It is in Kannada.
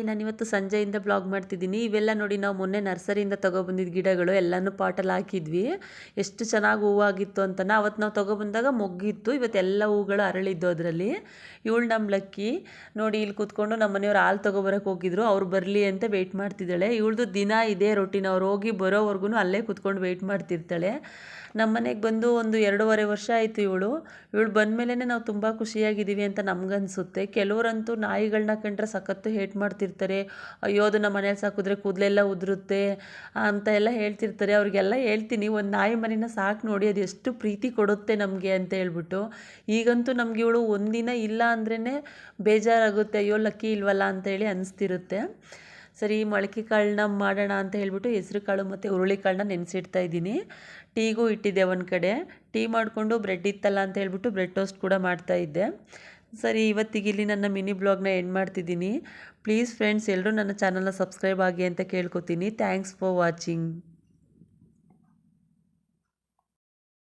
ನಾನಿವತ್ತು ಸಂಜೆಯಿಂದ ಬ್ಲಾಗ್ ಮಾಡ್ತಿದ್ದೀನಿ. ಇವೆಲ್ಲ ನೋಡಿ ನಾವು ಮೊನ್ನೆ ನರ್ಸರಿಯಿಂದ ತೊಗೊಬಂದಿದ್ದ ಗಿಡಗಳು ಎಲ್ಲನೂ ಪಾಟಲ್ಲಿ ಹಾಕಿದ್ವಿ. ಎಷ್ಟು ಚೆನ್ನಾಗಿ ಹೂವಾಗಿತ್ತು ಅಂತನ. ಅವತ್ತು ನಾವು ತೊಗೊಬಂದಾಗ ಮೊಗ್ಗಿತ್ತು, ಇವತ್ತೆಲ್ಲ ಹೂಗಳು ಅರಳಿದ್ದು ಅದರಲ್ಲಿ. ಇವಳು ನಮ್ಮ ಲಕ್ಕಿ ನೋಡಿ, ಇಲ್ಲಿ ಕೂತ್ಕೊಂಡು ನಮ್ಮ ಮನೆಯವ್ರು ಹಾಲು ತೊಗೊಬರಕ್ಕೆ ಹೋಗಿದ್ರು, ಅವ್ರು ಬರಲಿ ಅಂತ ವೆಯ್ಟ್ ಮಾಡ್ತಿದ್ದಾಳೆ. ಇವಳ್ದು ದಿನ ಇದೇ ರೊಟೀನ್, ಅವ್ರು ಹೋಗಿ ಬರೋವರೆಗೂ ಅಲ್ಲೇ ಕೂತ್ಕೊಂಡು ವೆಯ್ಟ್ ಮಾಡ್ತಿರ್ತಾಳೆ. ನಮ್ಮ ಮನೆಗೆ ಬಂದು ಒಂದು 2.5 ವರ್ಷ ಆಯಿತು ಇವಳು ಬಂದಮೇಲೆ ನಾವು ತುಂಬ ಖುಷಿಯಾಗಿದ್ದೀವಿ ಅಂತ ನಮಗನ್ಸುತ್ತೆ. ಕೆಲವರಂತೂ ನಾಯಿಗಳನ್ನ ಕಂಡ್ರೆ ಸಖತ್ತು ಹೇಟ್ ಮಾಡ್ತಿರ್ತಾರೆ. ಅಯ್ಯೋ ಅದು ನಮ್ಮ ಮನೇಲಿ ಸಾಕಿದ್ರೆ ಕೂದಲೆಲ್ಲ ಉದುರುತ್ತೆ ಅಂತ ಎಲ್ಲ ಹೇಳ್ತಿರ್ತಾರೆ. ಅವ್ರಿಗೆಲ್ಲ ಹೇಳ್ತೀನಿ, ಒಂದು ನಾಯಿ ಮರಿನ ಸಾಕು ನೋಡಿ, ಅದು ಎಷ್ಟು ಪ್ರೀತಿ ಕೊಡುತ್ತೆ ನಮಗೆ ಅಂತ ಹೇಳ್ಬಿಟ್ಟು. ಈಗಂತೂ ನಮ್ಗೆ ಇವಳು ಒಂದಿನ ಇಲ್ಲ ಅಂದ್ರೇ ಬೇಜಾರಾಗುತ್ತೆ, ಅಯ್ಯೋ ಲಕ್ಕಿ ಇಲ್ವಲ್ಲ ಅಂತೇಳಿ ಅನಿಸ್ತಿರುತ್ತೆ. ಸರಿ, ಮೊಳಕೆ ಕಾಳನ್ನ ಮಾಡೋಣ ಅಂತ ಹೇಳ್ಬಿಟ್ಟು ಹೆಸರು ಕಾಳು ಮತ್ತು ಹುರುಳಿಕಾಳನ್ನ ನೆನೆಸಿಡ್ತಾ ಇದ್ದೀನಿ. ಟೀಗೂ ಇಟ್ಟಿದ್ದೆ ಒಂದು ಕಡೆ. ಟೀ ಮಾಡಿಕೊಂಡು ಬ್ರೆಡ್ ಇತ್ತಲ್ಲ ಅಂತ ಹೇಳ್ಬಿಟ್ಟು ಬ್ರೆಡ್ ಟೋಸ್ಟ್ ಕೂಡ ಮಾಡ್ತಾಯಿದ್ದೆ. ಸರಿ, ಇವತ್ತಿಗೆ ಇಲ್ಲಿ ನನ್ನ ಮಿನಿ ಬ್ಲಾಗ್ನ ಎಂಡ್ ಮಾಡ್ತಿದ್ದೀನಿ. ಪ್ಲೀಸ್ ಫ್ರೆಂಡ್ಸ್, ಎಲ್ಲರೂ ನನ್ನ ಚಾನಲ್ನ ಸಬ್ಸ್ಕ್ರೈಬ್ ಆಗಿ ಅಂತ ಕೇಳ್ಕೊತೀನಿ. Thanks for watching.